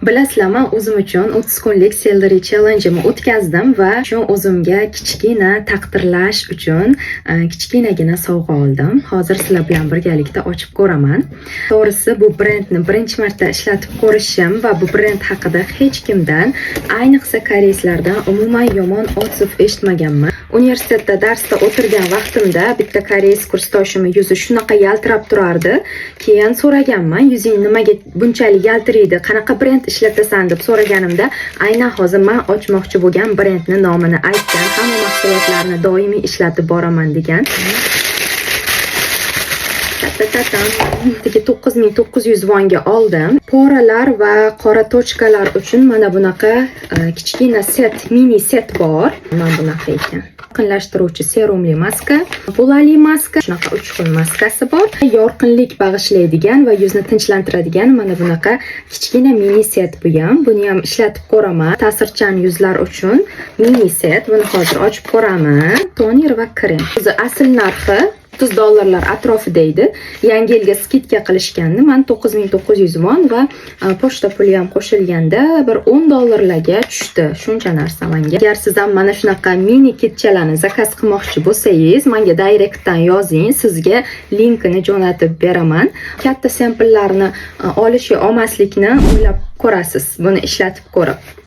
Bilasizlarmi, o'zim uchun 30 kunlik Celery Challenge'imni o'tkazdim va shu o'zimga kichkina taqdirlash uchun kichkinagina sovg'a oldim. Hozir sizlar bilan birgalikda ochib ko'raman. To'g'risi, bu brendni birinchi marta ishlatib ko'rishim va bu brend haqida hech kimdan, ayniqsa koreyslardan umuman yomon otziv eshitmaganman. Universitetda darsda o'tirgan vaqtimda bitta koreys kursdoshimning yuzi shunaqa yaltirab turardi. Keyin so'raganman, "Yuzing nimaga bunchalik yaltiraydi? Qanaqa brend ishlatasan?" deb so'raganimda, aynan hozir men ochmoqchi bo'lgan brendning nomini aytgan, hamma mahsulotlarni doimiy ishlatib boraman degan. 9900 wonga oldim. Poralar va qora tochkalar uchun mana bunaqa kichkina set, mini set bor. Mana bunaqa ekan. Yorqinlashtiruvchi serumli maska, bulali maska, shunaqa 3 xil maskasi bor. Yorqinlik bag'ishlaydigan va yuzni tinchlantiradigan mana bunaqa kichkina mini set bu ham. Buni ham ishlatib ko'raman. Ta'sirchan yuzlar uchun mini set. Buni hozir ochib ko'raman. Toner va krem. O'zi asl narxi $30 atrofida edi. Yangi yilga skidka qilishgandi. Men 9900 won va pochta puli ham qo'shilganda bir $10 tushdi. Shuncha narsa menga. Agar siz ham mana shunaqa mini kitchalarni zakaz qilmoqchi bo'lsangiz, menga direktdan yozing, sizga linkini jo'natib beraman. Katta samplelarni olish yo olmaslikni o'ylab ko'rasiz, buni ishlatib ko'rib.